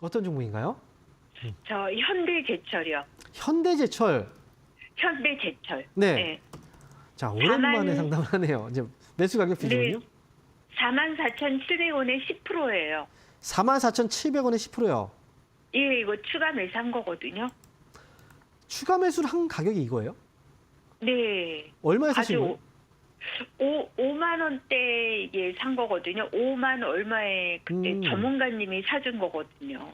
어떤 종목인가요? 저 현대제철이요. 현대제철. 현대제철. 네. 네. 자, 오랜만에 4만 상담을 하네요. 이제 매수 가격 비중은요? 네. 44,700원에 10%예요. 44,700원에 10%요. 예, 이거 추가 매수한 거거든요. 추가 매수를 한 가격이 이거예요? 네. 얼마에 사신 아주 거예요? 5만 원대에 산 거거든요. 5만 얼마에 그때 전문가님이 사준 거거든요.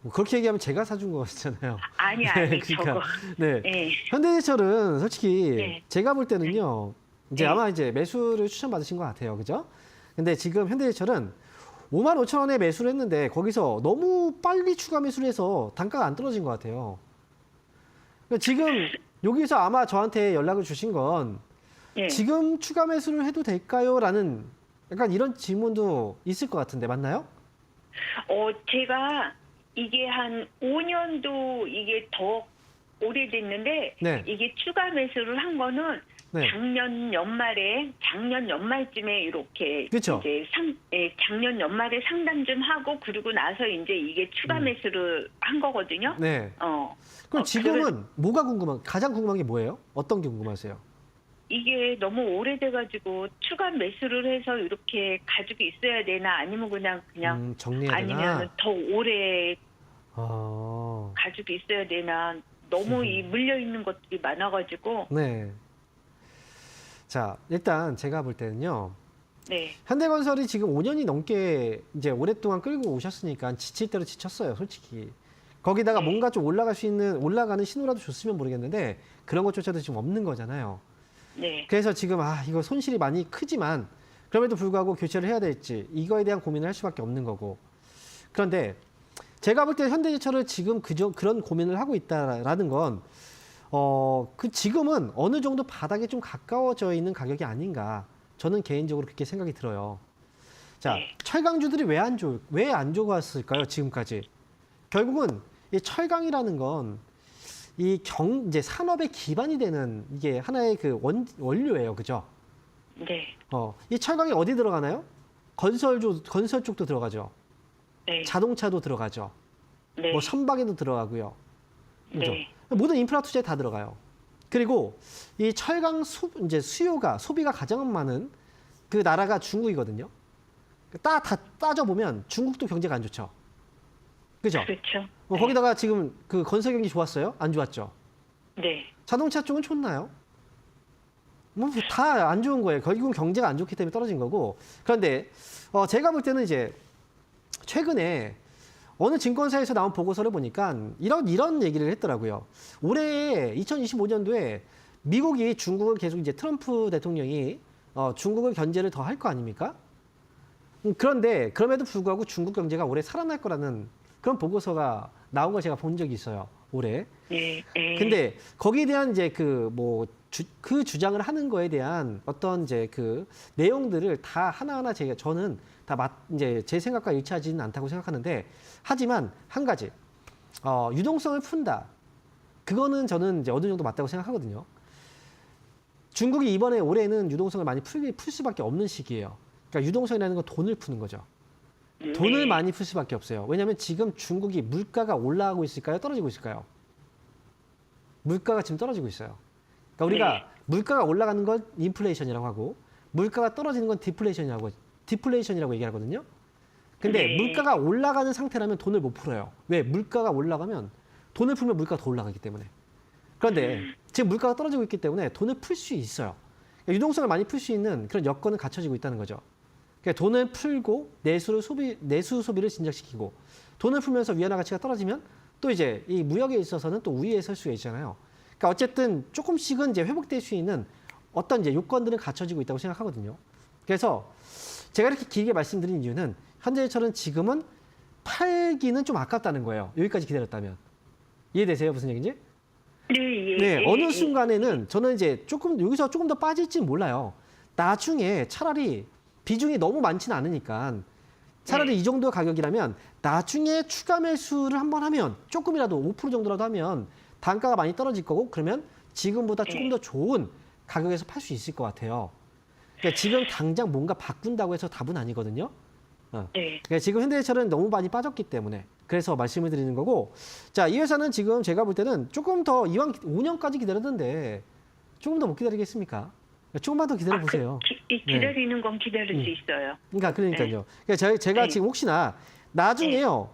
뭐 그렇게 얘기하면 제가 사준 거잖아요. 아니, 네, 저거. 그러니까 네. 네. 현대제철은 솔직히 네. 제가 볼 때는요. 이제 네. 아마 이제 매수를 추천받으신 것 같아요. 그죠? 근데 지금 현대제철은 5만 5천 원에 매수를 했는데 거기서 너무 빨리 추가 매수를 해서 단가가 안 떨어진 것 같아요. 그러니까 지금 여기서 아마 저한테 연락을 주신 건 네. 지금 추가 매수를 해도 될까요? 라는 약간 이런 질문도 있을 것 같은데 맞나요? 제가 이게 한 5년도 이게 더 오래됐는데 네. 이게 추가 매수를 한 거는 네. 작년 연말쯤에 이렇게 그쵸. 이제 작년 연말에 상담 좀 하고 그러고 나서 이제 이게 추가 매수를 한 거거든요. 네. 어. 그럼 지금은 뭐가 가장 궁금한 게 뭐예요? 어떤 게 궁금하세요? 이게 너무 오래돼가지고 추가 매수를 해서 이렇게 가지고 있어야 되나 아니면 그냥 정리해야 되나? 아니면 더 오래 아, 가지고 있어야 되나 너무 이 물려 있는 것들이 많아가지고 네. 자, 일단 제가 볼 때는요. 네, 현대건설이 지금 5년이 넘게 이제 오랫동안 끌고 오셨으니까 지칠 대로 지쳤어요, 솔직히. 거기다가 네. 뭔가 좀 올라가는 신호라도 줬으면 모르겠는데 그런 것조차도 지금 없는 거잖아요. 네, 그래서 지금 이거 손실이 많이 크지만 그럼에도 불구하고 교체를 해야 될지 이거에 대한 고민을 할 수밖에 없는 거고. 그런데 제가 볼 때 현대제철을 지금 그런 고민을 하고 있다라는 건 지금은 어느 정도 바닥에 좀 가까워져 있는 가격이 아닌가. 저는 개인적으로 그렇게 생각이 들어요. 자, 네. 철강주들이 왜 안 좋았을까요, 지금까지? 결국은 이 철강이라는 건 이제 산업의 기반이 되는 이게 하나의 그 원료예요. 그죠? 네, 이 철강이 어디 들어가나요? 건설 쪽도 들어가죠. 네, 자동차도 들어가죠. 네, 뭐 선박에도 들어가고요. 그죠? 네, 모든 인프라 투자에 다 들어가요. 그리고 이 철강 이제 소비가 가장 많은 그 나라가 중국이거든요. 다 따져보면 중국도 경제가 안 좋죠. 그죠? 그렇죠. 거기다가 지금 그 건설 경기 좋았어요? 안 좋았죠? 네, 자동차 쪽은 좋나요? 뭐 다 안 좋은 거예요. 결국은 경제가 안 좋기 때문에 떨어진 거고. 그런데 제가 볼 때는 이제 최근에 어느 증권사에서 나온 보고서를 보니까 이런 얘기를 했더라고요. 올해 2025년도에 미국이 중국을 계속 이제 트럼프 대통령이 중국을 견제를 더 할 거 아닙니까? 그런데 그럼에도 불구하고 중국 경제가 올해 살아날 거라는 그런 보고서가 나온 걸 제가 본 적이 있어요. 올해. 네, 네. 근데 거기에 대한 이제 그 주장을 하는 거에 대한 어떤 이제 그 내용들을 다 하나하나 저는 다 이제 제 생각과 일치하지는 않다고 생각하는데 하지만 한 가지 유동성을 푼다. 그거는 저는 이제 어느 정도 맞다고 생각하거든요. 중국이 올해는 유동성을 많이 풀 수밖에 없는 시기예요. 그러니까 유동성이라는 건 돈을 푸는 거죠. 돈을 많이 풀 수밖에 없어요. 왜냐하면 지금 중국이 물가가 올라가고 있을까요? 떨어지고 있을까요? 물가가 지금 떨어지고 있어요. 그러니까 우리가 물가가 올라가는 건 인플레이션이라고 하고 물가가 떨어지는 건 디플레이션이라고 얘기하거든요. 근데 물가가 올라가는 상태라면 돈을 못 풀어요. 왜? 물가가 올라가면 돈을 풀면 물가가 더 올라가기 때문에. 그런데 지금 물가가 떨어지고 있기 때문에 돈을 풀 수 있어요. 그러니까 유동성을 많이 풀 수 있는 그런 여건은 갖춰지고 있다는 거죠. 그러니까 돈을 풀고 내수 소비를 진작시키고 돈을 풀면서 위안화 가치가 떨어지면 또 이제 이 무역에 있어서는 또 우위에 설 수가 있잖아요. 그러니까 어쨌든 조금씩은 이제 회복될 수 있는 어떤 이제 요건들은 갖춰지고 있다고 생각하거든요. 그래서 제가 이렇게 길게 말씀드린 이유는 현대제철은 지금은 팔기는 좀 아깝다는 거예요. 여기까지 기다렸다면. 이해되세요? 무슨 얘기인지? 네, 어느 순간에는 저는 이제 여기서 조금 더 빠질지는 몰라요. 나중에 차라리 비중이 너무 많지는 않으니까 차라리 이 정도 가격이라면 나중에 추가 매수를 한번 하면 조금이라도 5% 정도라도 하면 단가가 많이 떨어질 거고 그러면 지금보다 조금 더 좋은 가격에서 팔 수 있을 것 같아요. 그러니까 지금 당장 뭔가 바꾼다고 해서 답은 아니거든요. 네. 그러니까 지금 현대해철은 너무 많이 빠졌기 때문에 그래서 말씀을 드리는 거고, 자, 이 회사는 지금 제가 볼 때는 조금 더 이왕 5년까지 기다렸는데 조금 더 못 기다리겠습니까? 조금만 더 기다려 보세요. 기다리는 건 기다릴 수 있어요. 그러니까요. 그러니까 제가 네. 지금 혹시나 나중에요,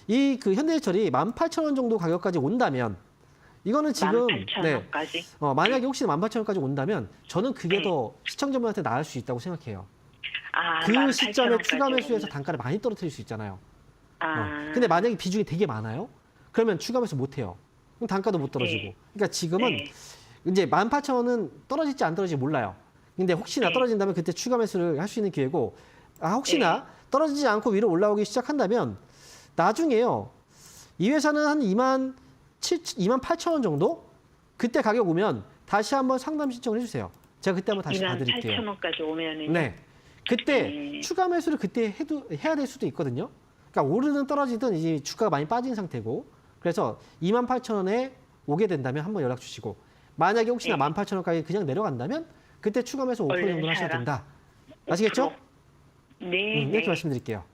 이 그 현대해철이 18,000원 정도 가격까지 온다면, 이거는 지금 18,000원까지. 만약에 혹시나 18,000원까지 온다면 저는 그게 네. 더 시청자분한테 나을 수 있다고 생각해요. 아, 그 시점에 18,000원 추가 까지 매수해서 오면. 단가를 많이 떨어뜨릴 수 있잖아요. 근데 아, 만약에 비중이 되게 많아요? 그러면 추가 매수 못 해요. 그럼 단가도 못 떨어지고. 네. 그러니까 지금은 네. 이제 18,000원은 떨어질지 안 떨어질지 몰라요. 근데 혹시나 네. 떨어진다면 그때 추가 매수를 할 수 있는 기회고, 혹시나 떨어지지 않고 위로 올라오기 시작한다면 나중에요, 이 회사는 한 28,000원 정도? 그때 가격 오면 다시 한번 상담 신청을 해주세요. 제가 그때 한번 다시 봐드릴게요. 28,000원까지 오면은. 네. 그때 네. 추가 매수를 그때 해야 될 수도 있거든요. 그러니까 오르든 떨어지든 이제 주가가 많이 빠진 상태고, 그래서 28,000원에 오게 된다면 한번 연락 주시고, 만약에 혹시나 네. 18,000원 가격이 그냥 내려간다면 그때 추가 매수 5% 얼른 정도 하셔야 사라. 된다. 아시겠죠? 네. 이렇게 네. 말씀드릴게요.